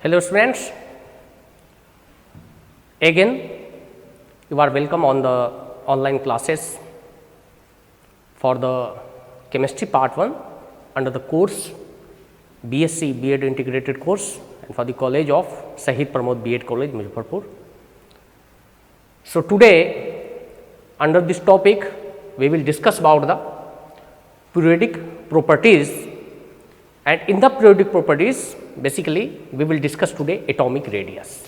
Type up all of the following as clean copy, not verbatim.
Hello students, again you are welcome on the online classes for the chemistry part 1 under the course BSc B.Ed integrated course and for the college of Shahid Pramod B.Ed College Muzaffarpur. So today under this topic we will discuss about the periodic properties, and in the periodic properties basically we will discuss today atomic radius.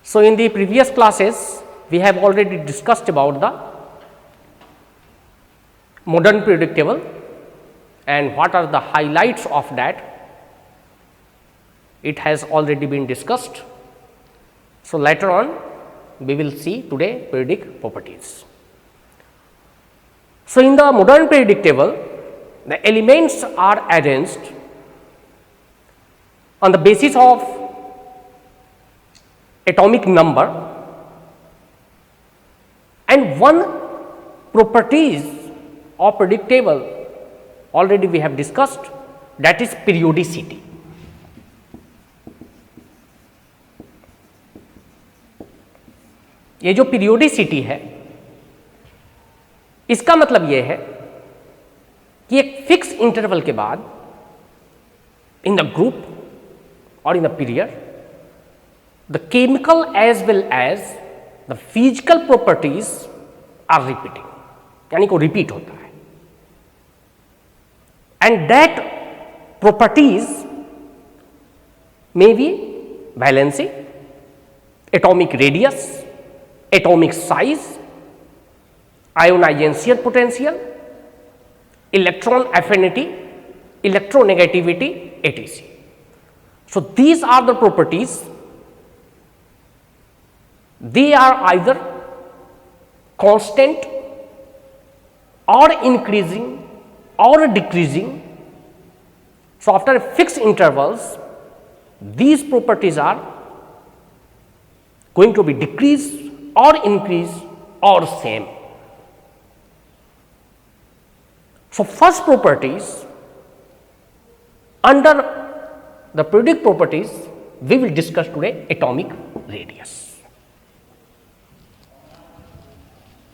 So in the previous classes we have already discussed about the modern periodic table and what are the highlights of that. It has already been discussed. So later on we will see today periodic properties. So in the modern periodic table, the elements are arranged on the basis of atomic number, and one properties of periodic table already we have discussed, that is periodicity. ये जो periodicity है इसका मतलब ये है कि एक fix interval के बाद इन द ग्रुप और in the period the chemical as well as the physical properties are repeating, यानी को रिपीट होता है, and that properties may be valency, atomic radius, atomic size, ionization potential, electron affinity, electronegativity, etc. So these are the properties. They are either constant or increasing or decreasing. So after fixed intervals, these properties are going to be decrease or increase or same. So first properties under the periodic properties we will discuss today atomic radius.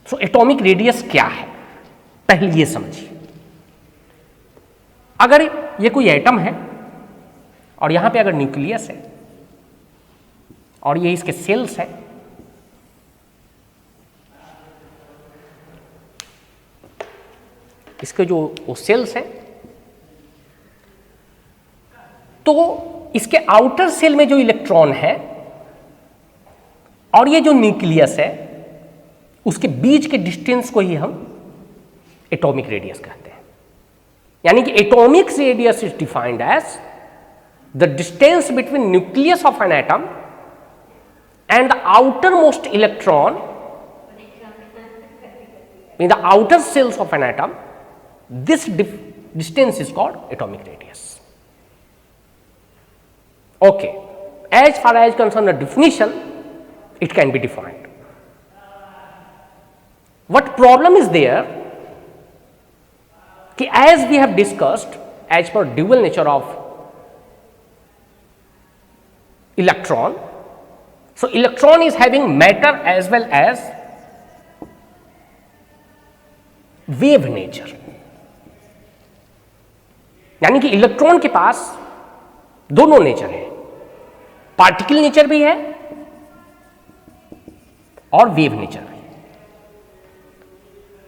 So atomic radius क्या है पहले ये समझिए. अगर ये कोई atom है और यहाँ पे अगर न्यूक्लियस है और ये इसके सेल्स है, इसके जो वो सेल्स हैं, तो इसके आउटर सेल में जो इलेक्ट्रॉन है और ये जो न्यूक्लियस है उसके बीच के डिस्टेंस को ही हम एटॉमिक रेडियस कहते हैं. यानी कि atomic radius is defined as the distance between nucleus of an atom and the outermost electron in the outer shells of an atom. This distance is called atomic radius. Okay, as far as concerned the definition, it can be defined. What problem is there? कि as we have discussed, as per dual nature of electron, so electron is having matter as well as wave nature. यानी कि electron के पास दोनों nature है, particle nature भी है और wave nature भी.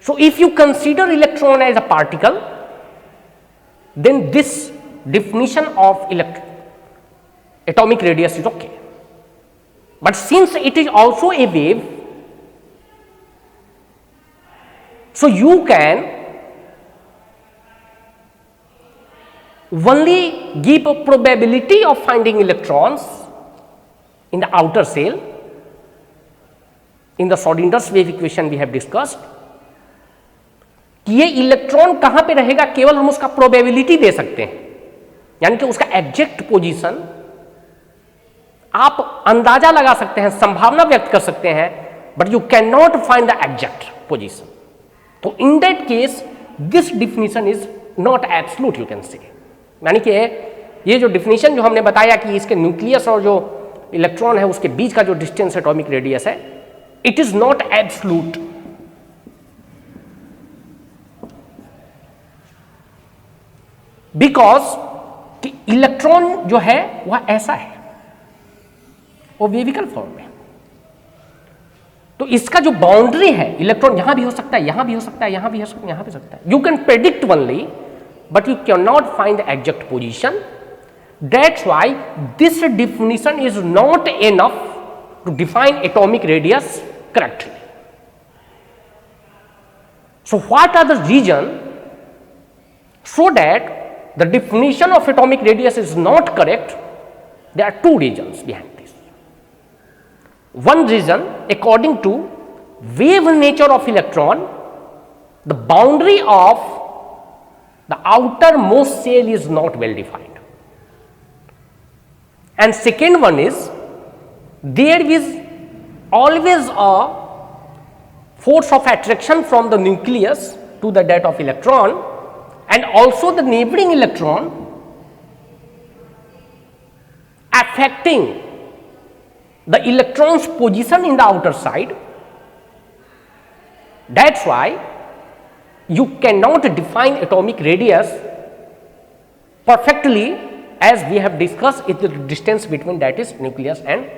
So if you consider electron as a particle then this definition of atomic radius is okay, but since it is also a wave, so you can only give a probability of finding electrons in the outer shell. In the Schrodinger's wave equation we have discussed कि ये electron कहां पे रहेगा केवल हम उसका probability दे सकते हैं, यानी कि उसका एग्जैक्ट पोजीशन आप अंदाजा लगा सकते हैं, संभावना व्यक्त कर सकते हैं, but you can not find the exact position. तो in that case this definition is not absolute, you can say, यानी कि ये जो डिफिनीशन जो हमने बताया कि इसके न्यूक्लियस और जो इलेक्ट्रॉन है उसके बीच का जो डिस्टेंस एटॉमिक रेडियस है, it is not absolute. Because कि इलेक्ट्रॉन जो है वह ऐसा है, वो वेविकल फॉर्म में, तो इसका जो बाउंड्री है, इलेक्ट्रॉन यहां भी हो सकता है, यहां भी हो सकता है, यहां भी हो सकता है, यहां भी हो सकता है। You can predict only but you can not find the exact position. That's why this definition is not enough to define atomic radius correctly. So what are the reason so that the definition of atomic radius is not correct? There are two reasons behind this. One reason, according to wave nature of electron, the boundary of the outermost shell is not well defined. And second one is, there is always a force of attraction from the nucleus to the that of electron, and also the neighboring electron affecting the electron's position in the outer side. That's why you cannot define atomic radius perfectly, as we have discussed, it is the distance between that is nucleus and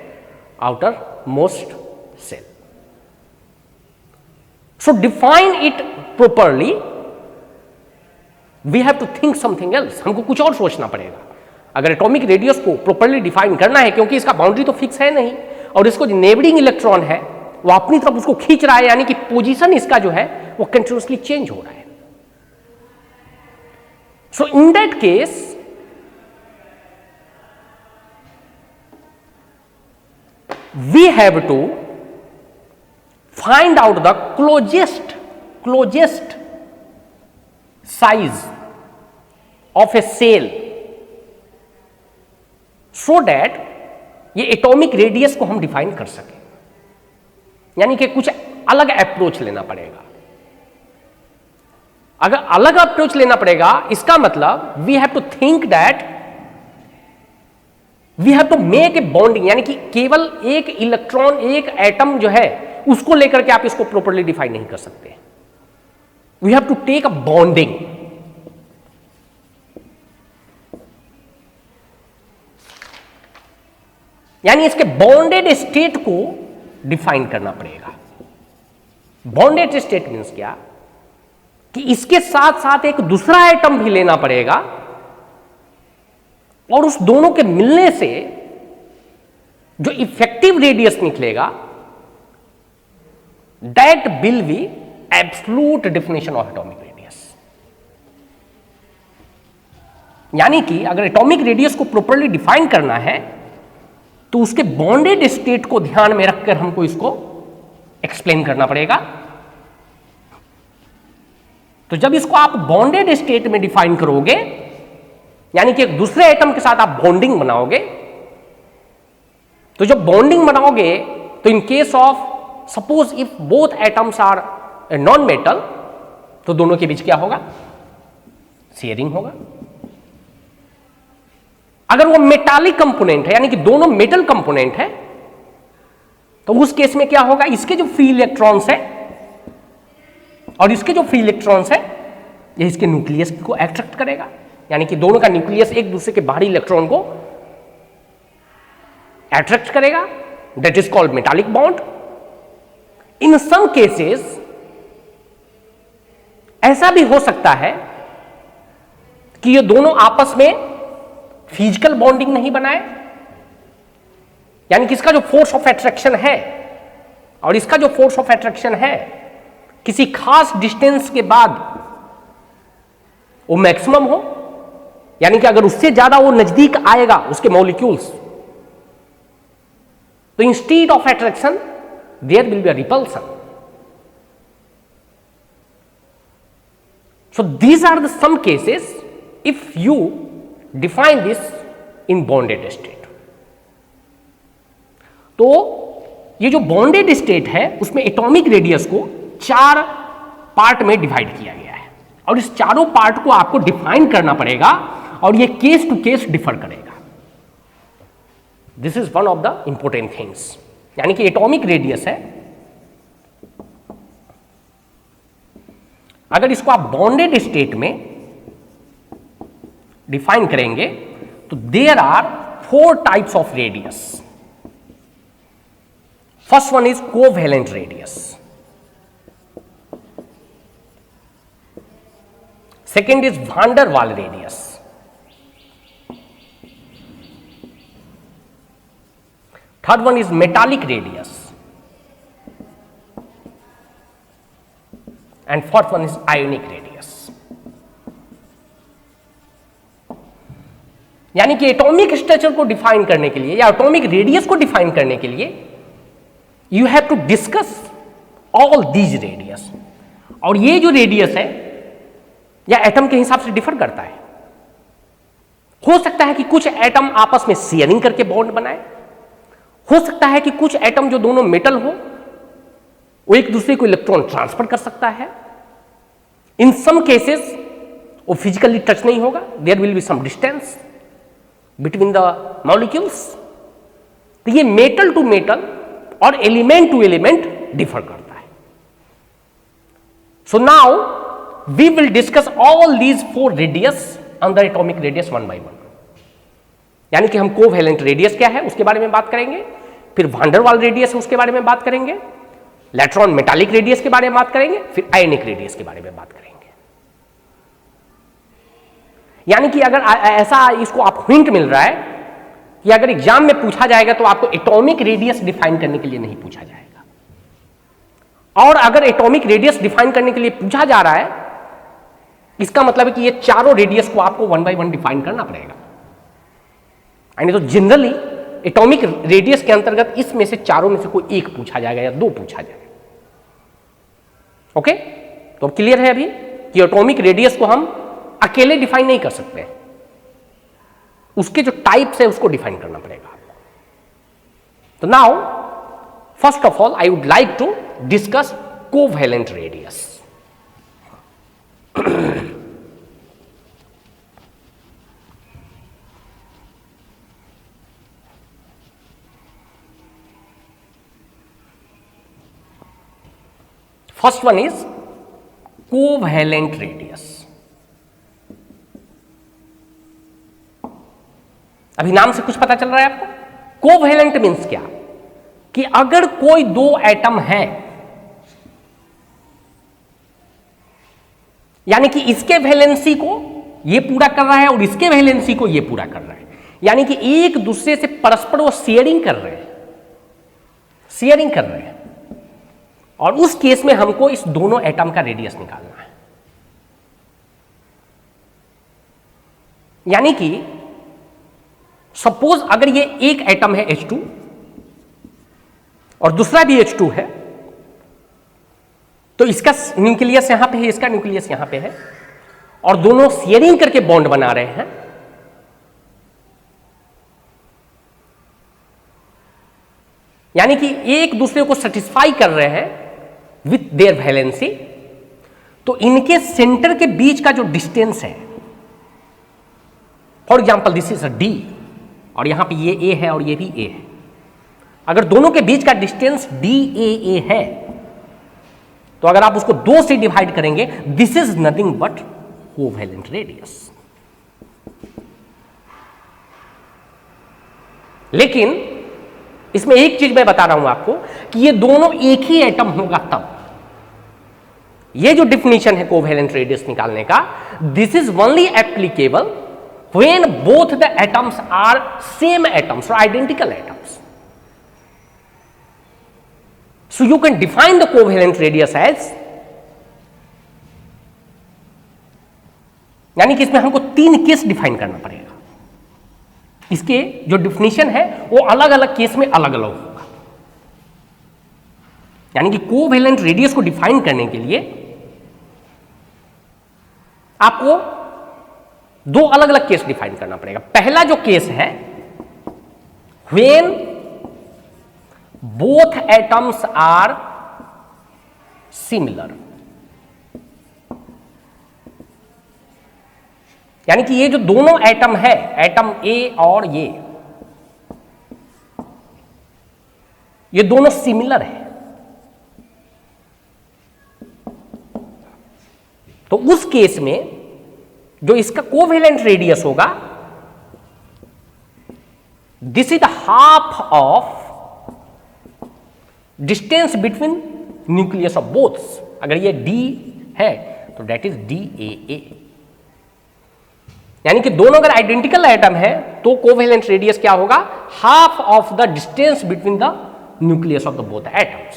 outermost cell. So define it properly, we have to think something else. हमको कुछ और सोचना पड़ेगा अगर atomic radius को properly define करना है, क्योंकि इसका बाउंड्री तो फिक्स है नहीं, और इसको जो नेबरिंग इलेक्ट्रॉन है वो अपनी तरफ उसको खींच रहा है, यानी कि पोजीशन इसका जो है वो कंटिन्यूअसली चेंज हो रहा है। So in that case we have to find out the closest size of a cell so that ये एटॉमिक रेडियस को हम डिफाइन कर सकें, यानी कि कुछ अलग अप्रोच लेना पड़ेगा। अगर अलग अप्रोच लेना पड़ेगा, इसका मतलब we have to think that we have to make a bonding, यानी कि केवल एक इलेक्ट्रॉन, एक एटम जो है उसको लेकर के आप इसको प्रॉपर्ली डिफाइन नहीं कर सकते। We have to take a bonding. यानी इसके बॉन्डेड स्टेट को डिफाइन करना पड़ेगा। बॉन्डेड स्टेट मीन्स क्या कि इसके साथ साथ एक दूसरा एटम भी लेना पड़ेगा, और उस दोनों के मिलने से जो इफेक्टिव रेडियस निकलेगा, that will be absolute definition of atomic radius. यानी कि अगर एटॉमिक रेडियस को प्रॉपर्ली डिफाइन करना है तो उसके बॉन्डेड स्टेट को ध्यान में रखकर हमको इसको एक्सप्लेन करना पड़ेगा। तो जब इसको आप बॉन्डेड स्टेट में डिफाइन करोगे, यानी कि एक दूसरे एटम के साथ आप बॉन्डिंग बनाओगे, तो जब बॉन्डिंग बनाओगे तो in case of suppose if both atoms are a non metal, तो दोनों के बीच क्या होगा? शेयरिंग होगा। अगर वो मेटालिक कंपोनेंट है, यानी कि दोनों मेटल कंपोनेंट है, तो उस केस में क्या होगा? इसके जो फ्री इलेक्ट्रॉन्स है और इसके जो फ्री इलेक्ट्रॉन्स है, ये इसके न्यूक्लियस को अट्रैक्ट करेगा, यानी कि दोनों का न्यूक्लियस एक दूसरे के बाहरी इलेक्ट्रॉन को अट्रैक्ट करेगा। That is called metallic bond. In some cases ऐसा भी हो सकता है कि ये दोनों आपस में फिजिकल बॉन्डिंग नहीं बनाए, यानी कि इसका जो फोर्स ऑफ अट्रैक्शन है और इसका जो फोर्स ऑफ अट्रैक्शन है किसी खास डिस्टेंस के बाद वो मैक्सिमम हो, यानी कि अगर उससे ज्यादा वो नजदीक आएगा उसके मॉलिक्यूल्स, तो instead of attraction there will be a repulsion. So these are the some cases if you define this in bonded state. तो ये जो बॉन्डेड स्टेट है उसमें एटॉमिक रेडियस को 4 पार्ट में डिवाइड किया गया है, और इस चारों पार्ट को आपको डिफाइन करना पड़ेगा, और ये केस टू केस डिफर करेगा। This is one of the important things. यानी कि एटॉमिक रेडियस है, अगर इसको आप बॉन्डेड स्टेट में डिफाइन करेंगे तो there are 4 types of radius. First one is covalent radius, second is van der Waal radius, third one is metallic radius, and fourth one is ionic radius. यानी कि atomic structure को define करने के लिए या एटॉमिक रेडियस को define करने के लिए you have to discuss all these radius. और ये जो रेडियस है या एटम के हिसाब से डिफर करता है। हो सकता है कि कुछ एटम आपस में शेयरिंग करके बॉन्ड बनाए, हो सकता है कि कुछ एटम जो दोनों मेटल हो वो एक दूसरे को इलेक्ट्रॉन ट्रांसफर कर सकता है। इन सम केसेस वो फिजिकली टच नहीं होगा, there will be some distance between the molecules. तो ये मेटल टू मेटल और एलिमेंट टू एलिमेंट डिफर करता है। So now we will discuss all these 4 radius on the atomic radius one by one. यानी कि हम कोवैलेंट रेडियस क्या है उसके बारे में बात करेंगे, फिर वांडर वाल रेडियस है उसके बारे में बात करेंगे, इलेक्ट्रॉन मेटालिक रेडियस के बारे में बात करेंगे, फिर आयोनिक रेडियस के बारे में बात करेंगे। यानी कि अगर ऐसा इसको आप हिंट मिल रहा है कि अगर एग्जाम में पूछा जाएगा तो आपको एटॉमिक रेडियस डिफाइन करने के लिए नहीं पूछा जाएगा, और अगर एटॉमिक रेडियस डिफाइन करने के लिए पूछा जा रहा है इसका मतलब है कि ये चारों रेडियस को आपको 1 बाय 1 डिफाइन करना पड़ेगा। यानी तो जनरली एटॉमिक रेडियस के अंतर्गत इसमें से चारों में से कोई एक पूछा जाएगा या 2 पूछा जाएगा। ओके, तो अब क्लियर है अभी कि एटॉमिक रेडियस को हम अकेले डिफाइन नहीं कर सकते, उसके जो टाइप्स है उसको डिफाइन करना पड़ेगा। तो now first of all I would like to discuss covalent radius. First one is covalent radius. अभी नाम से कुछ पता चल रहा है आपको? कोवैलेंट मीन्स क्या कि अगर कोई 2 एटम है, यानी कि इसके वैलेंसी को ये पूरा कर रहा है और इसके वैलेंसी को ये पूरा कर रहा है, यानी कि एक दूसरे से परस्पर वो शेयरिंग कर रहे हैं, और उस केस में हमको इस दोनों एटम का रेडियस निकालना है। यानी कि सपोज अगर ये एक एटम है H2 और दूसरा भी H2 है, तो इसका न्यूक्लियस यहां पे है, इसका न्यूक्लियस यहां पे है, और दोनों शेयरिंग करके बॉन्ड बना रहे हैं। यानी कि एक दूसरे को सेटिस्फाई कर रहे हैं विथ देयर वैलेंसी। तो इनके सेंटर के बीच का जो डिस्टेंस है, for example this is a D और यहां पे ये A है और ये भी A है, अगर दोनों के बीच का डिस्टेंस DAA है तो अगर आप उसको 2 से डिवाइड करेंगे, this is nothing but covalent radius. लेकिन इसमें एक चीज मैं बता रहा हूं आपको कि ये दोनों एक ही एटम होगा तब। ये जो डिफिनीशन है कोवैलेंट रेडियस निकालने का, this is only applicable when both the atoms are same atoms or identical atoms. So you can define the covalent radius as, यानी कि इसमें हमको 3 केस डिफाइन करना पड़ेगा। इसके जो डिफिनीशन है वो अलग अलग केस में अलग अलग होगा। यानी कि कोवैलेंट रेडियस को डिफाइन करने के लिए आपको 2 अलग अलग केस डिफाइन करना पड़ेगा। पहला जो केस है, when both atoms are similar. यानी कि ये जो दोनों एटम है, एटम ए और ये दोनों सिमिलर है, तो उस केस में जो इसका कोवेलेंट रेडियस होगा, this is the half of distance between nucleus of boths. अगर ये डी है तो दैट इज DAA। यानी कि दोनों अगर आइडेंटिकल एटम है तो कोवेलेंट रेडियस क्या होगा, half of the distance between the nucleus of the both atoms.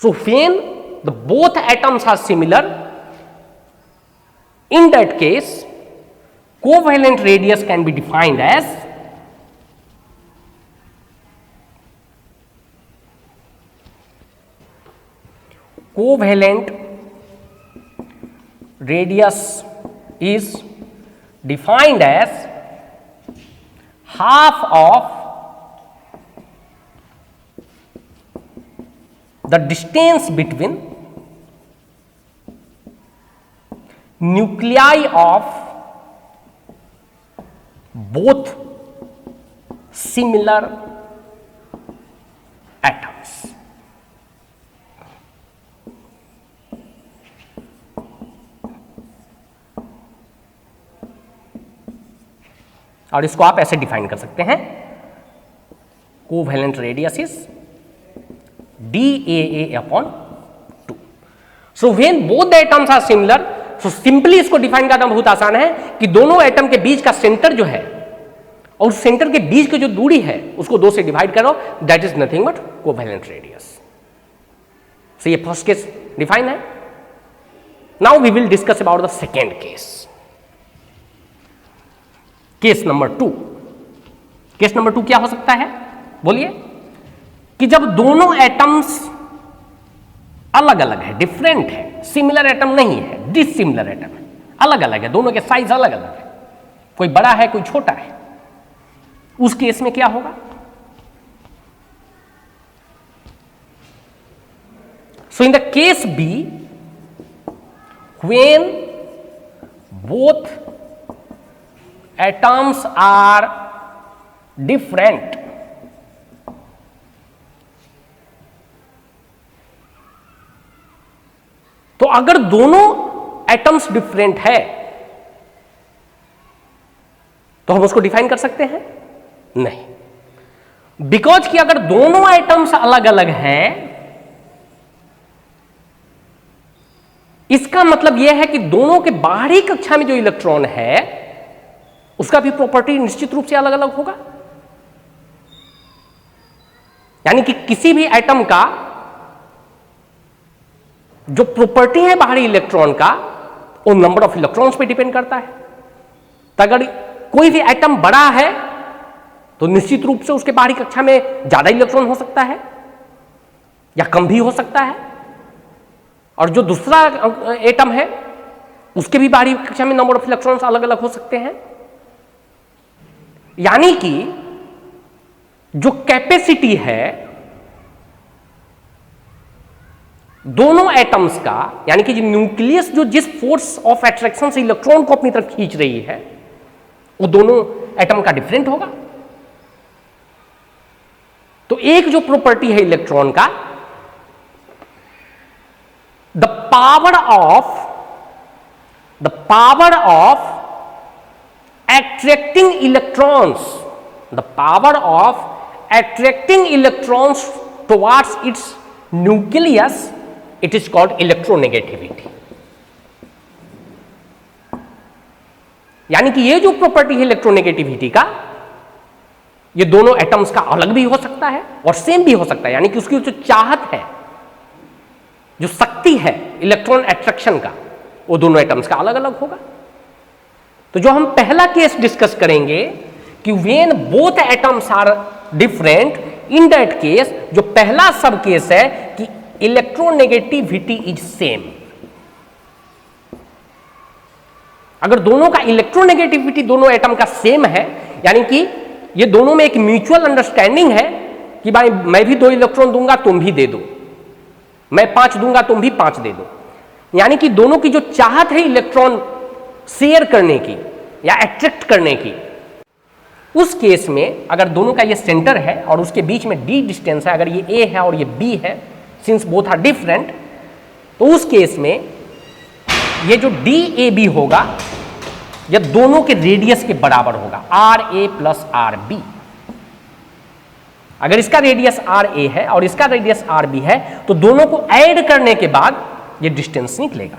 So when the both atoms are similar, in that case covalent radius can be defined as covalent radius is defined as half of the distance between nuclei of both similar atoms। और इसको आप ऐसे define कर सकते हैं, covalent radius is DAA/2। So when both the atoms are similar, so simply इसको define करना बहुत आसान है कि दोनों एटम के बीच का सेंटर जो है और सेंटर के बीच की जो दूरी है उसको 2 से डिवाइड करो, that is nothing but covalent radius. So ये फर्स्ट केस डिफाइन है। Now we will discuss about the second case, case number 2। Case number 2 क्या हो सकता है, बोलिए? कि जब दोनों एटम्स अलग अलग है, डिफरेंट है, सिमिलर एटम नहीं है, डिसिमिलर एटम है, अलग अलग है, दोनों के साइज अलग अलग है, कोई बड़ा है कोई छोटा है, उस केस में क्या होगा? So in the case B, when both atoms are different, तो अगर दोनों एटम्स डिफरेंट है तो हम उसको डिफाइन कर सकते हैं? नहीं, बिकॉज कि अगर दोनों एटम्स अलग अलग हैं, इसका मतलब यह है कि दोनों के बाहरी कक्षा में जो इलेक्ट्रॉन है उसका भी प्रॉपर्टी निश्चित रूप से अलग अलग होगा। यानी कि किसी भी एटम का जो प्रॉपर्टी है बाहरी इलेक्ट्रॉन का, वो नंबर ऑफ इलेक्ट्रॉन्स पे डिपेंड करता है। तो अगर कोई भी एटम बड़ा है तो निश्चित रूप से उसके बाहरी कक्षा में ज्यादा इलेक्ट्रॉन हो सकता है या कम भी हो सकता है, और जो दूसरा एटम है उसके भी बाहरी कक्षा में नंबर ऑफ इलेक्ट्रॉन्स अलग अलग हो सकते हैं। यानी कि जो कैपेसिटी है दोनों एटम्स का, यानी कि न्यूक्लियस जो जिस फोर्स ऑफ अट्रैक्शन से इलेक्ट्रॉन को अपनी तरफ खींच रही है, वो दोनों एटम का डिफरेंट होगा। तो एक जो प्रॉपर्टी है इलेक्ट्रॉन का, the power of attracting electrons, the power of attracting electrons towards its nucleus, it is called electronegativity। यानी कि ये जो प्रॉपर्टी है इलेक्ट्रोनेगेटिविटी का, ये दोनों एटम्स का अलग भी हो सकता है और सेम भी हो सकता है। यानी कि उसकी जो चाहत है, जो शक्ति है इलेक्ट्रॉन अट्रैक्शन का, वो दोनों एटम्स का अलग अलग होगा। तो जो हम पहला केस डिस्कस करेंगे कि when both atoms are different, in that case जो पहला सब केस है कि इलेक्ट्रोनेगेटिविटी इज सेम। अगर दोनों का इलेक्ट्रोनेगेटिविटी दोनों एटम का सेम है, यानी कि ये दोनों में एक म्यूचुअल अंडरस्टैंडिंग है कि भाई मैं भी 2 इलेक्ट्रॉन दूंगा तुम भी दे दो, मैं 5 दूंगा तुम भी 5 दे दो, यानी कि दोनों की जो चाहत है इलेक्ट्रॉन शेयर करने की या अट्रैक्ट करने की, उस केस में अगर दोनों का ये सेंटर है और उसके बीच में d डिस्टेंस है, अगर ये a है और ये b है, सिंस बोथ आर डिफरेंट, तो उस केस में ये जो DAB होगा ये दोनों के रेडियस के बराबर होगा, RA प्लस RB। अगर इसका रेडियस RA है और इसका रेडियस RB है तो दोनों को ऐड करने के बाद ये डिस्टेंस निकलेगा,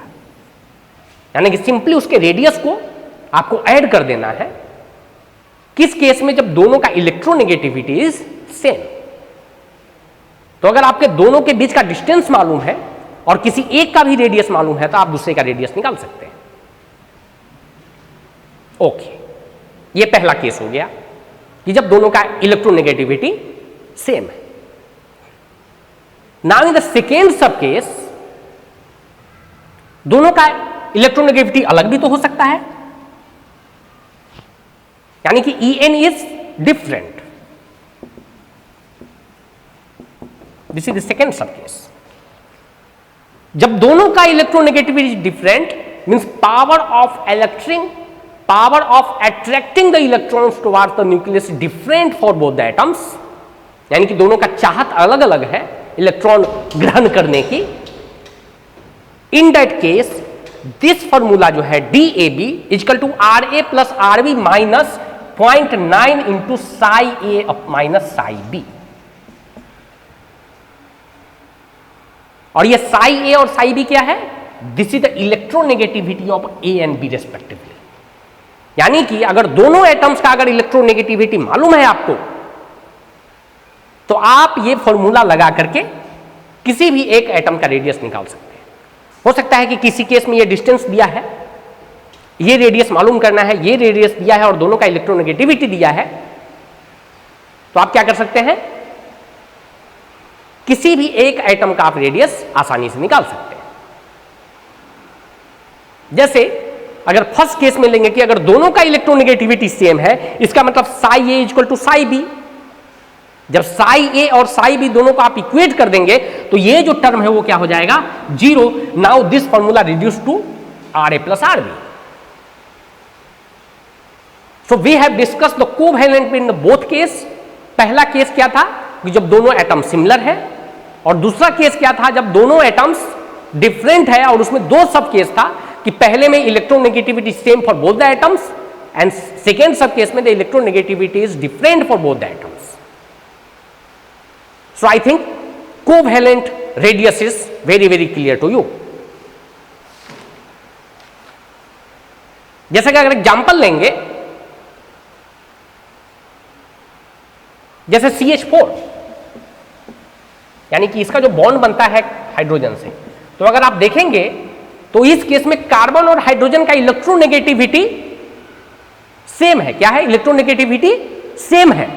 यानी कि सिंपली उसके रेडियस को आपको ऐड कर देना है। किस केस में? जब दोनों का इलेक्ट्रोनेगेटिविटी इज सेम। तो अगर आपके दोनों के बीच का डिस्टेंस मालूम है और किसी एक का भी रेडियस मालूम है तो आप दूसरे का रेडियस निकाल सकते हैं। ओके, ये पहला केस हो गया कि जब दोनों का इलेक्ट्रोनेगेटिविटी सेम है। नाउ इन द सेकेंड सब केस, दोनों का इलेक्ट्रोनेगेटिविटी अलग भी तो हो सकता है, यानी कि En is different. This is the second सब केस। जब दोनों का electronegativity different means power of attracting the electrons towards the nucleus different for both the atoms, यानी कि दोनों का चाहत अलग अलग है इलेक्ट्रॉन ग्रहण करने की। In that case this formula जो है DAB equal to RA plus RB minus 0.9 into psi A minus psi B. और ये साई ए और साई बी क्या है? This is the electronegativity of A and B respectively. यानी कि अगर दोनों एटम्स का अगर इलेक्ट्रोनेगेटिविटी मालूम है आपको, तो आप ये फॉर्मूला लगा करके किसी भी एक एटम का रेडियस निकाल सकते हैं। हो सकता है कि किसी केस में ये डिस्टेंस दिया है, ये रेडियस मालूम करना है, ये रेडियस दिया है और दोनों का इलेक्ट्रोनेगेटिविटी दिया है, तो आप क्या कर सकते हैं? किसी भी एक एटम का आप रेडियस आसानी से निकाल सकते हैं। जैसे अगर फर्स्ट केस में लेंगे कि अगर दोनों का इलेक्ट्रोनेगेटिविटी सेम है, इसका मतलब साई ए इक्वल टू साई बी। जब साई ए और साई बी दोनों को आप इक्वेट कर देंगे तो ये जो टर्म है वो क्या हो जाएगा? 0। Now this formula reduce to RA plus RB। So we have discuss the covalent in both case. पहला केस क्या था कि जब दोनों एटम सिमिलर है, और दूसरा केस क्या था जब दोनों एटम्स डिफरेंट है, और उसमें दो सब केस था कि पहले में electronegativity same for both the atoms and second सब केस में the electronegativity is different for both the atoms. So I think covalent radius is very clear to you. जैसे कि अगर एग्जांपल लेंगे, जैसे CH4, यानी कि इसका जो बॉन्ड बनता है हाइड्रोजन से, तो अगर आप देखेंगे तो इस केस में कार्बन और हाइड्रोजन का इलेक्ट्रोनेगेटिविटी सेम है। क्या है? इलेक्ट्रोनेगेटिविटी सेम है।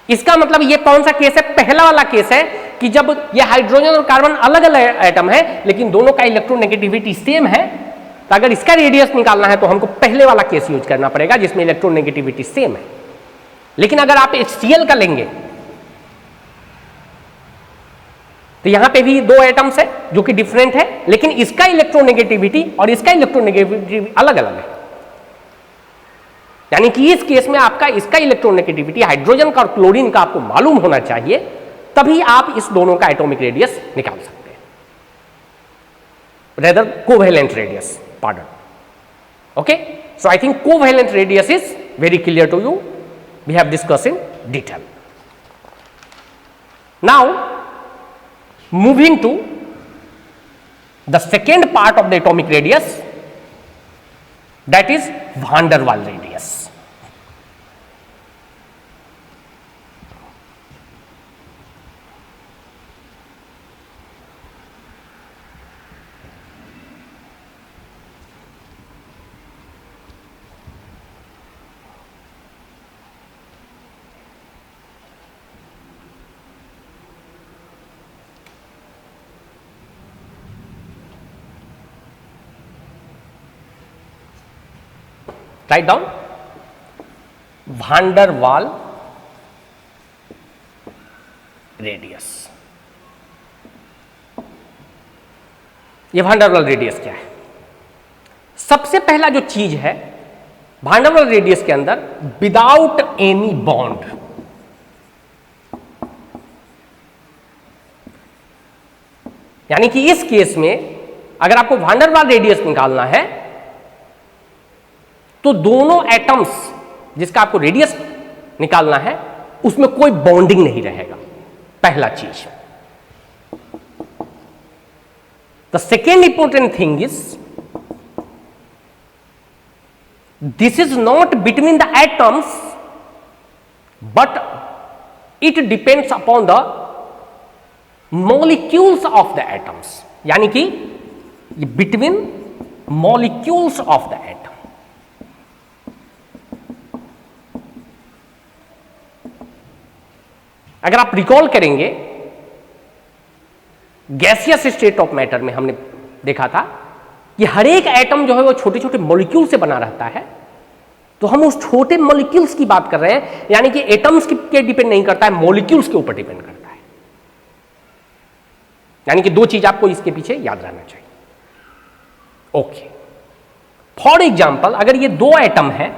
इसका मतलब ये कौन सा केस है? पहला वाला केस है कि जब ये हाइड्रोजन और कार्बन अलग अलग एटम है लेकिन दोनों का इलेक्ट्रोनेगेटिविटी सेम है, तो अगर इसका रेडियस निकालना है तो हमको पहले वाला केस यूज करना पड़ेगा जिसमें इलेक्ट्रोनेगेटिविटी सेम है। लेकिन अगर आप HCl का लेंगे तो यहां पे भी दो एटम्स है जो कि डिफरेंट है, लेकिन इसका इलेक्ट्रोनेगेटिविटी और इसका इलेक्ट्रोनेगेटिविटी अलग अलग है। यानी कि इस केस में आपका इसका इलेक्ट्रोनेगेटिविटी हाइड्रोजन का और क्लोरीन का आपको मालूम होना चाहिए, तभी आप इस दोनों का एटॉमिक रेडियस निकाल सकते हैं। Rather covalent radius, pardon. Okay, so I think covalent radius is very clear to you. We have discuss in detail. Now moving to the second part of the atomic radius, that is van der Waals radius. Write down van der Waals radius. ये van der Waals radius क्या है? सबसे पहला जो चीज है van der वाल radius के अंदर, विदाउट एनी बॉन्ड, यानी कि इस केस में अगर आपको वान डेर वाल रेडियस निकालना है तो दोनों एटम्स जिसका आपको रेडियस निकालना है उसमें कोई बॉन्डिंग नहीं रहेगा, पहला चीज। The second important thing is this is not between the atoms but it depends upon the molecules of the atoms, यानी कि between molecules of the atom। अगर आप रिकॉल करेंगे गैसियस स्टेट ऑफ मैटर में हमने देखा था कि हर एक एटम जो है वो छोटे छोटे मॉलिक्यूल से बना रहता है, तो हम उस छोटे मॉलिक्यूल्स की बात कर रहे हैं, यानी कि एटम्स के डिपेंड नहीं करता है, मॉलिक्यूल्स के ऊपर डिपेंड करता है। यानी कि दो चीज आपको इसके पीछे याद रहना चाहिए। ओके, फॉर एग्जांपल अगर ये दो एटम है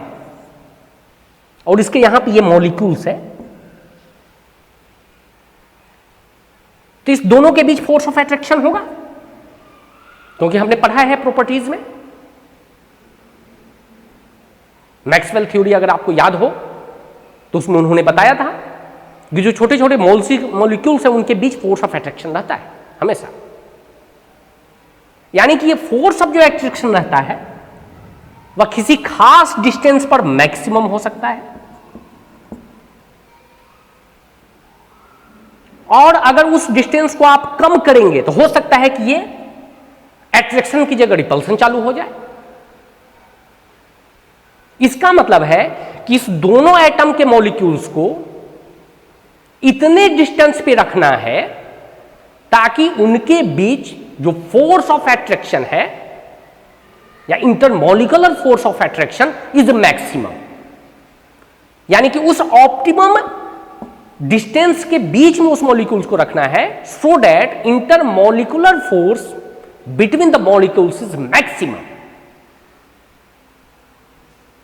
और इसके यहां पे ये मॉलिक्यूल्स है, तो इस दोनों के बीच फोर्स ऑफ अट्रैक्शन होगा, क्योंकि हमने पढ़ा है प्रॉपर्टीज में। मैक्सवेल थ्योरी अगर आपको याद हो तो उसमें उन्होंने बताया था कि जो छोटे छोटे मॉलिक्यूल्स हैं उनके बीच फोर्स ऑफ अट्रैक्शन रहता है हमेशा। यानी कि ये फोर्स ऑफ जो अट्रैक्शन रहता है वह किसी खास डिस्टेंस पर मैक्सिमम हो सकता है, और अगर उस डिस्टेंस को आप कम करेंगे तो हो सकता है कि ये अट्रैक्शन की जगह रिपल्सन चालू हो जाए। इसका मतलब है कि इस दोनों एटम के मॉलिक्यूल्स को इतने डिस्टेंस पे रखना है ताकि उनके बीच जो फोर्स ऑफ अट्रैक्शन है या intermolecular force of attraction is maximum, यानी कि उस ऑप्टिमम डिस्टेंस के बीच में उस मॉलिक्यूल्स को रखना है, so that intermolecular force between the molecules is maximum.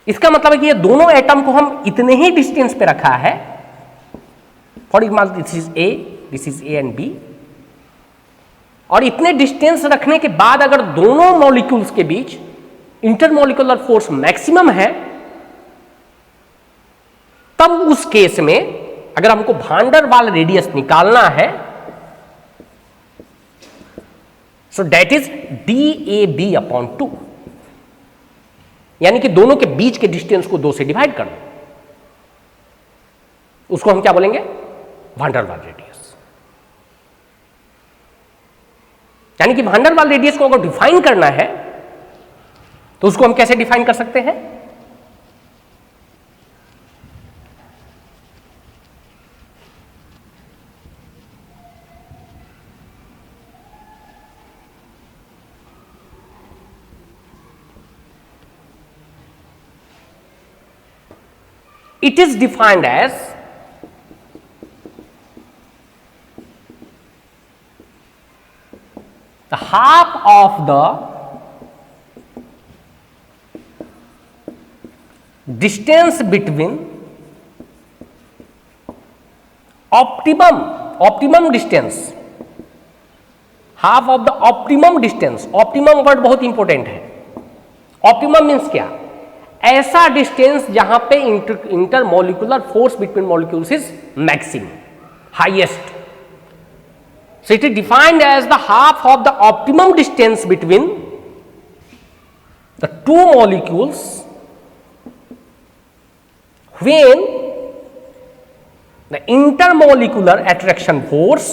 इसका मतलब है कि ये दोनों एटम को हम इतने ही डिस्टेंस पे रखा है, for example this is A and B, और इतने डिस्टेंस रखने के बाद अगर दोनों मॉलिक्यूल्स के बीच इंटरमॉलिक्यूलर फोर्स मैक्सिमम है, तब उस केस में अगर हमको वान डेर वाल रेडियस निकालना है, सो दैट इज DAB/2, यानी कि दोनों के बीच के डिस्टेंस को 2 से डिवाइड कर दो, उसको हम क्या बोलेंगे, वान डेर वाल रेडियस। यानी कि वान डेर वाल रेडियस को अगर डिफाइन करना है तो उसको हम कैसे डिफाइन कर सकते हैं, it is defined as the half of the distance between optimum distance, half of the optimum distance, optimum word बहुत इंपॉर्टेंट है। ऑप्टिमम मीन्स क्या, ऐसा डिस्टेंस जहां पे intermolecular force between molecules is maximum, highest. So it is defined as the half of the optimum distance between the two molecules when the intermolecular attraction force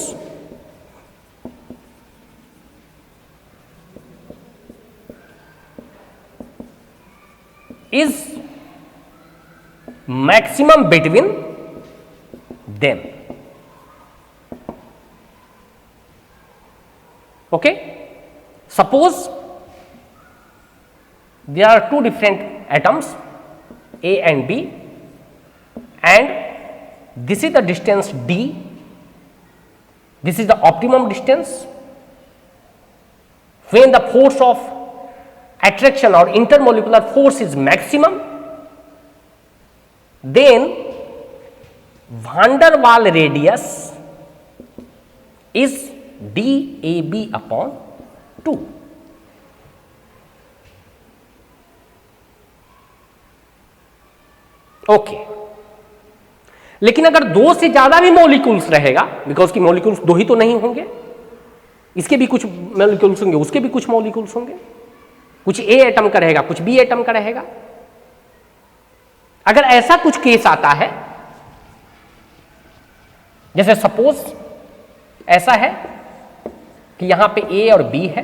is maximum between them. Okay, suppose there are two different atoms A and B, and this is the distance D, this is the optimum distance when the force of attraction or intermolecular force is maximum, then van der Waal radius is dAB upon 2. Okay, लेकिन अगर दो से ज्यादा भी molecules रहेगा, because की molecules दो ही तो नहीं होंगे, इसके भी कुछ मॉलिक्यूल्स होंगे, उसके भी कुछ मॉलिक्यूल्स होंगे, कुछ ए एटम का रहेगा, कुछ बी एटम का रहेगा। अगर ऐसा कुछ केस आता है, जैसे सपोज ऐसा है कि यहां पे ए और बी है,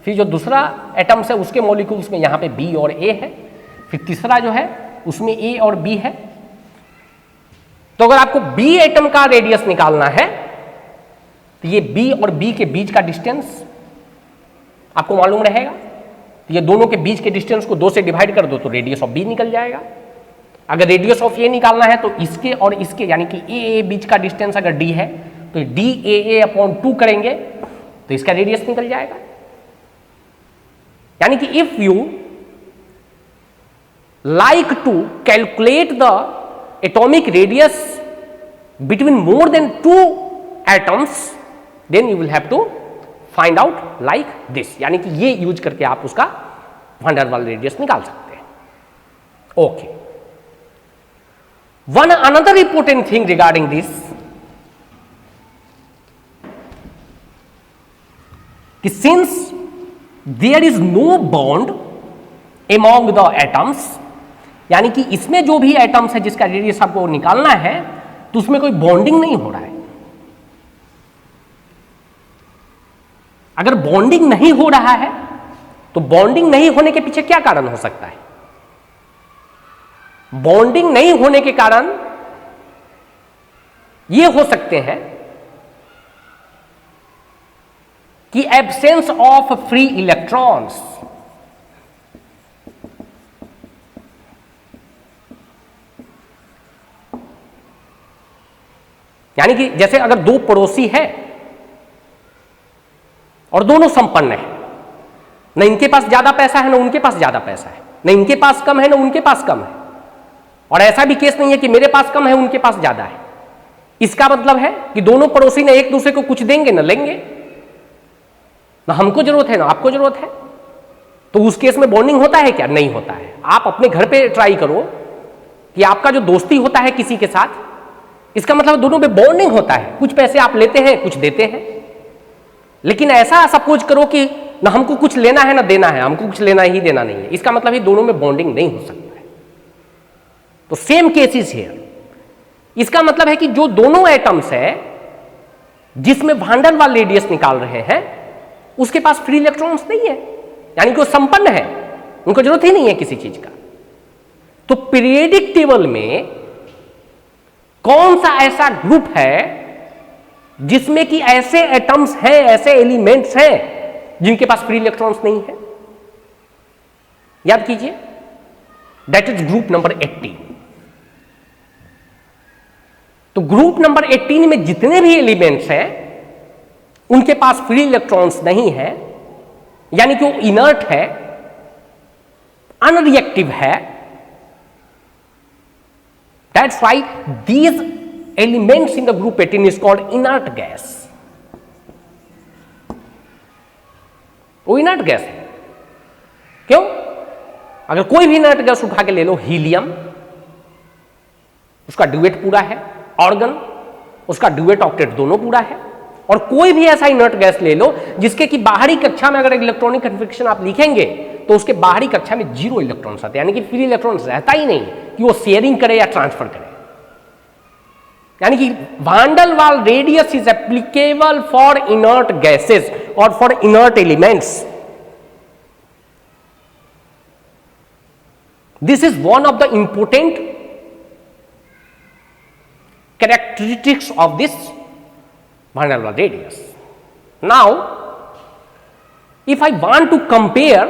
फिर जो दूसरा एटम्स है उसके मॉलिक्यूल्स में यहां पे बी और ए है, फिर तीसरा जो है उसमें ए और बी है। तो अगर आपको बी एटम का रेडियस निकालना है तो ये बी और बी के बीच का डिस्टेंस आपको मालूम रहेगा, तो ये दोनों के बीच के डिस्टेंस को 2 से डिवाइड कर दो तो रेडियस ऑफ बी निकल जाएगा। अगर रेडियस ऑफ ए निकालना है तो इसके और इसके यानी कि ए बीच का डिस्टेंस अगर डी है तो डी ए अपॉन 2 करेंगे तो इसका रेडियस निकल जाएगा। यानी कि if you like to calculate the atomic radius between more than 2 atoms, then you will have to find out like this, यानी कि ये यूज करके आप उसका van der Waal रेडियस निकाल सकते हैं। Okay, one another important thing regarding this, कि since there is no bond among the atoms, यानी कि इसमें जो भी एटम्स है जिसका रेडियस आपको निकालना है तो उसमें कोई बॉन्डिंग नहीं हो रहा है। अगर बॉन्डिंग नहीं हो रहा है तो बॉन्डिंग नहीं होने के पीछे क्या कारण हो सकता है? बॉन्डिंग नहीं होने के कारण ये हो सकते हैं कि एब्सेंस ऑफ फ्री इलेक्ट्रॉन्स, यानी कि जैसे अगर दो पड़ोसी है और दोनों संपन्न है, न इनके पास ज्यादा पैसा है न उनके पास ज्यादा पैसा है, न इनके पास कम है न उनके पास कम है, और ऐसा भी केस नहीं है कि मेरे पास कम है उनके पास ज्यादा है। इसका मतलब है कि दोनों पड़ोसी ने एक दूसरे को कुछ देंगे न लेंगे, ना हमको जरूरत है ना आपको जरूरत है, तो उस केस में बॉन्डिंग होता है क्या? नहीं होता है। आप अपने घर पे ट्राई करो कि आपका जो दोस्ती होता है किसी के साथ, इसका मतलब दोनों में बॉन्डिंग होता है, कुछ पैसे आप लेते हैं कुछ देते हैं। लेकिन ऐसा सपोज करो कि ना हमको कुछ लेना है ना देना है, हमको कुछ लेना ही देना नहीं है, इसका मतलब ही दोनों में बॉन्डिंग नहीं हो सकता है। तो सेम केसेस हियर, इसका मतलब है कि जो दोनों एटम्स है जिसमें van der Waal रेडियस निकाल रहे हैं उसके पास फ्री इलेक्ट्रॉन्स नहीं है, यानी कि वो संपन्न है, उनको जरूरत ही नहीं है किसी चीज का। तो पीरियडिक टेबल में कौन सा ऐसा ग्रुप है जिसमें कि ऐसे एटम्स हैं, ऐसे एलिमेंट्स हैं जिनके पास फ्री इलेक्ट्रॉन्स नहीं है? याद कीजिए, दैट इज ग्रुप नंबर 18। तो ग्रुप नंबर 18 में जितने भी एलिमेंट्स हैं उनके पास फ्री इलेक्ट्रॉन्स नहीं है, यानी कि वो इनर्ट है, अनरिएक्टिव है। That's why these elements in the group 18 is called inert gas. वो इनर्ट गैस है। क्यों? अगर कोई भी इनर्ट गैस उठा के ले लो, हीलियम, उसका ड्यूएट पूरा है, ऑर्गन, उसका ड्यूएट ऑक्टेट दोनों पूरा है, और कोई भी ऐसा इनर्ट गैस ले लो जिसके कि बाहरी कक्षा में अगर इलेक्ट्रॉनिक कन्फिग्रेशन आप लिखेंगे तो उसके बाहरी कक्षा में 0 इलेक्ट्रॉन्स आते हैं, यानी कि फ्री इलेक्ट्रॉन्स रहता ही नहीं कि वो शेयरिंग करे या ट्रांसफर करे। यानी कि van der Waal radius is applicable for inert gases और for inert elements. This is one of the important characteristics of this van der Waal radius. Now, if I want to compare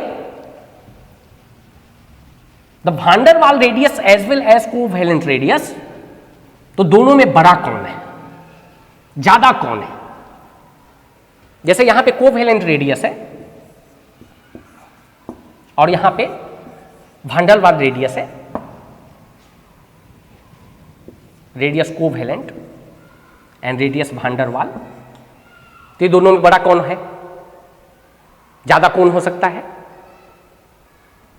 the van der Waal radius as well as covalent radius, तो दोनों में बड़ा कौन है, ज्यादा कौन है? जैसे यहां पे कोवेलेंट रेडियस है और यहां पे van der Waals रेडियस है, radius covalent and radius van der Waals। तो ये दोनों में बड़ा कौन है, ज्यादा कौन हो सकता है,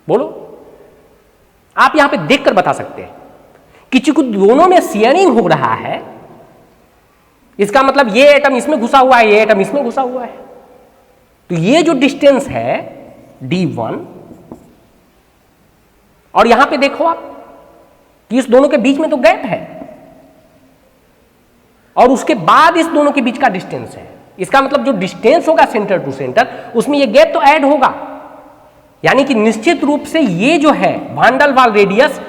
बोलो। आप यहां पे देखकर बता सकते हैं कि चूंकि दोनों में शेयरिंग हो रहा है, इसका मतलब ये एटम इसमें घुसा हुआ है, ये एटम इसमें घुसा हुआ है, तो ये जो डिस्टेंस है d1, और यहां पे देखो आप कि इस दोनों के बीच में तो गैप है, और उसके बाद इस दोनों के बीच का डिस्टेंस है। इसका मतलब जो डिस्टेंस होगा सेंटर टू सेंटर, उसमें ये गैप तो ऐड होगा, यानी कि निश्चित रूप से ये जो है van der Waals रेडियस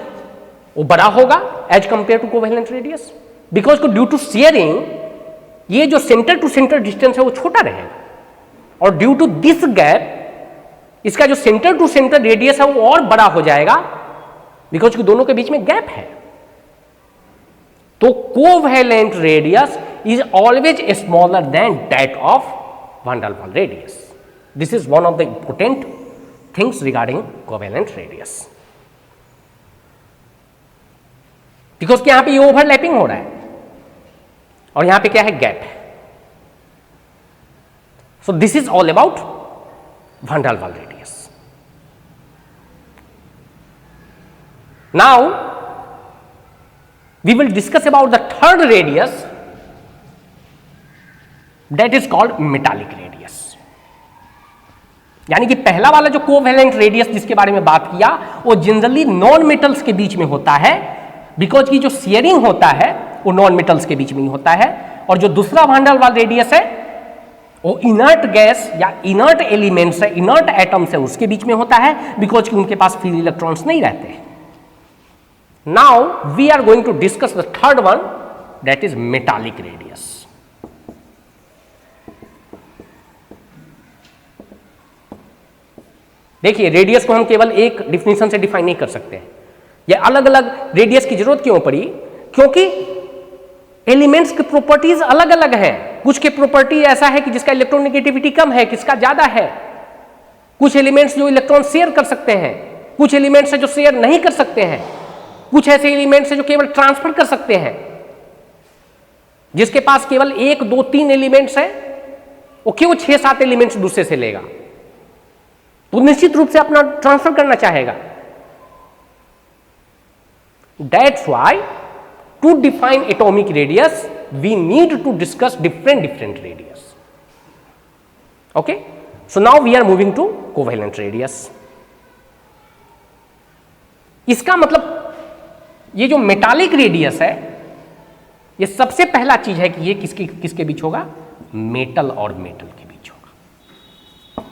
वो बड़ा होगा as compare to covalent radius, because due to sharing ये जो सेंटर टू सेंटर डिस्टेंस है वो छोटा रहेगा, और ड्यू टू दिस गैप इसका जो सेंटर टू सेंटर रेडियस है वो और बड़ा हो जाएगा, बिकॉज दोनों के बीच में गैप है। तो covalent radius is always smaller than that of van der Waals radius. This is one of the important things regarding covalent radius, because यहां पे ये ओवरलैपिंग हो रहा है और यहां पे क्या है, गैप है। So this is all about van der Waals radius. Now we will discuss about the third radius, that is called metallic radius। यानी कि पहला वाला जो कोवेलेंट रेडियस जिसके बारे में बात किया वो जनरली नॉन मेटल्स के बीच में होता है, बिकॉज की जो शेयरिंग होता है वो नॉन मेटल्स के बीच में ही होता है, और जो दूसरा van der Waals रेडियस है वो इनर्ट गैस या इनर्ट एलिमेंट्स है, इनर्ट एटम्स है उसके बीच में होता है, बिकॉज कि उनके पास फ्री इलेक्ट्रॉन्स नहीं रहते हैं। Now we are going to discuss the third one, that is metallic radius। देखिए रेडियस को हम केवल एक डिफिनेशन से डिफाइन नहीं कर सकते, ये अलग अलग रेडियस की जरूरत क्यों पड़ी, क्योंकि एलिमेंट्स की प्रॉपर्टीज अलग अलग हैं। कुछ के प्रॉपर्टी ऐसा है कि जिसका इलेक्ट्रोनेगेटिविटी कम है, किसका ज्यादा है। कुछ एलिमेंट्स जो इलेक्ट्रॉन शेयर कर सकते हैं, कुछ एलिमेंट्स है जो शेयर नहीं कर सकते हैं, कुछ ऐसे एलिमेंट्स हैं जो केवल ट्रांसफर कर सकते हैं। जिसके पास केवल 1, 2, 3 एलिमेंट्स हैं वो क्यों 6-7 एलिमेंट्स दूसरे से लेगा, तो निश्चित रूप से अपना ट्रांसफर करना चाहेगा। That's why to define atomic radius we need to discuss different radius. Okay, so now we are moving to covalent radius. इसका मतलब ये जो मेटालिक रेडियस है, ये सबसे पहला चीज है कि ये किसके बीच होगा, मेटल और मेटल के बीच होगा।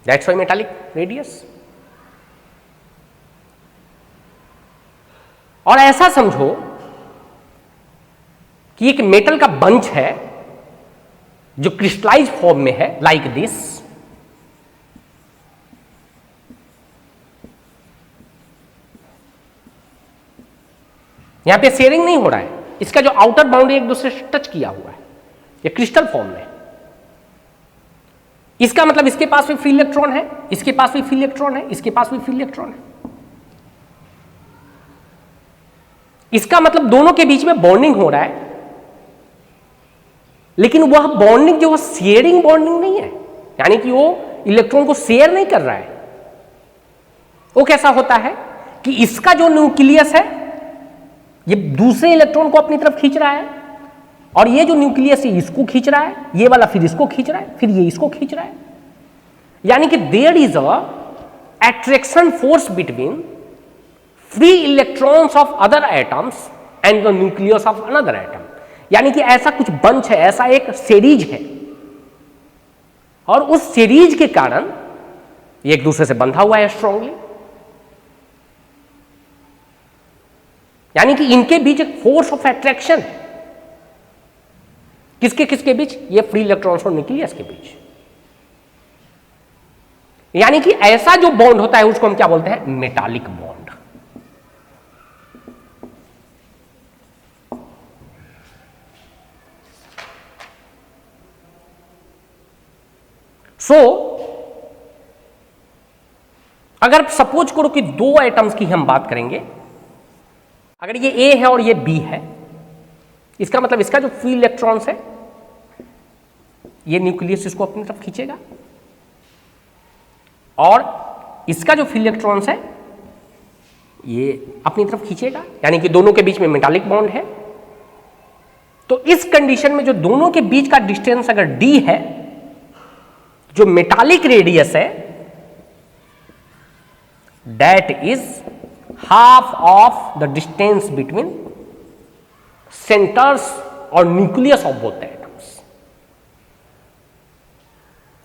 That's why metallic radius. और ऐसा समझो कि एक मेटल का बंच है जो क्रिस्टलाइज फॉर्म में है, लाइक दिस। यहां पे शेयरिंग नहीं हो रहा है, इसका जो आउटर बाउंड्री एक दूसरे से टच किया हुआ है, ये क्रिस्टल फॉर्म में। इसका मतलब इसके पास भी फ्री इलेक्ट्रॉन है, इसके पास भी फ्री इलेक्ट्रॉन है, इसके पास भी फ्री इलेक्ट्रॉन है। इसका मतलब दोनों के बीच में बॉन्डिंग हो रहा है, लेकिन वह बॉन्डिंग जो शेयरिंग बॉन्डिंग नहीं है, यानी कि वो इलेक्ट्रॉन को शेयर नहीं कर रहा है। वो कैसा होता है कि इसका जो न्यूक्लियस है ये दूसरे इलेक्ट्रॉन को अपनी तरफ खींच रहा है, और ये जो न्यूक्लियस है इसको खींच रहा है, ये वाला फिर इसको खींच रहा है, फिर ये इसको खींच रहा है। यानी कि there is a attraction force between free electrons of other atoms and the nucleus of another atom. यानी कि ऐसा कुछ बंच है, ऐसा एक सीरीज है, और उस सीरीज के कारण ये एक दूसरे से बंधा हुआ है स्ट्रांगली। यानी कि इनके बीच एक फोर्स ऑफ अट्रैक्शन है। किसके किसके बीच, ये फ्री इलेक्ट्रॉन्स और न्यूक्लियस के बीच। यानी कि ऐसा जो बॉन्ड होता है उसको हम क्या बोलते हैं, मेटालिक बॉन्ड। सो अगर सपोज करो कि दो एटम्स की हम बात करेंगे, अगर ये ए है और ये बी है, इसका मतलब इसका जो फ्री इलेक्ट्रॉन्स है, ये न्यूक्लियस इसको अपनी तरफ खींचेगा और इसका जो फ्री इलेक्ट्रॉन्स है ये अपनी तरफ खींचेगा, यानी कि दोनों के बीच में मेटालिक बॉन्ड है। तो इस कंडीशन में जो दोनों के बीच का डिस्टेंस अगर d है, जो मेटालिक रेडियस है that is half of the distance between centres और nucleus of both the atoms.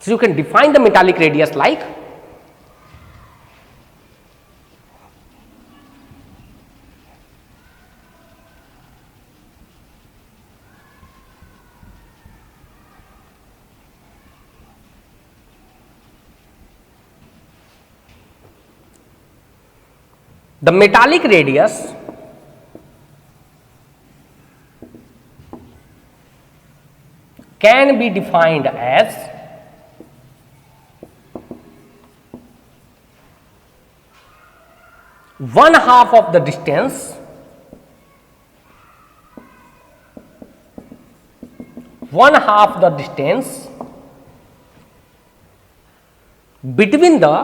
So you can define the metallic radius like the metallic radius can be defined as one half of the distance between the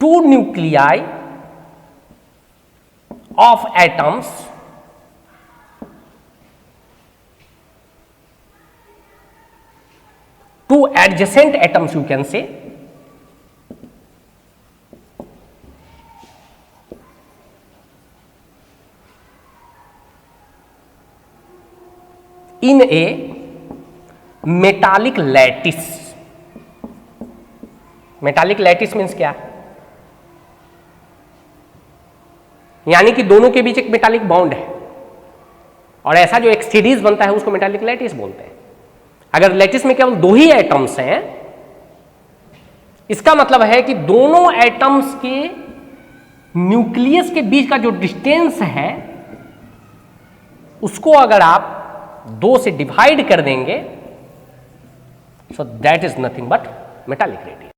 two nuclei of atoms two adjacent atoms, you can say, in a metallic lattice. metallic lattice means क्या? यानी कि दोनों के बीच एक metallic bond है और ऐसा जो एक सीरीज बनता है उसको मेटालिक लैटिस बोलते हैं। अगर लैटिस में केवल दो ही एटम्स हैं, इसका मतलब है कि दोनों एटम्स के न्यूक्लियस के बीच का जो डिस्टेंस है उसको अगर आप 2 से डिवाइड कर देंगे, so that is nothing but metallic radius.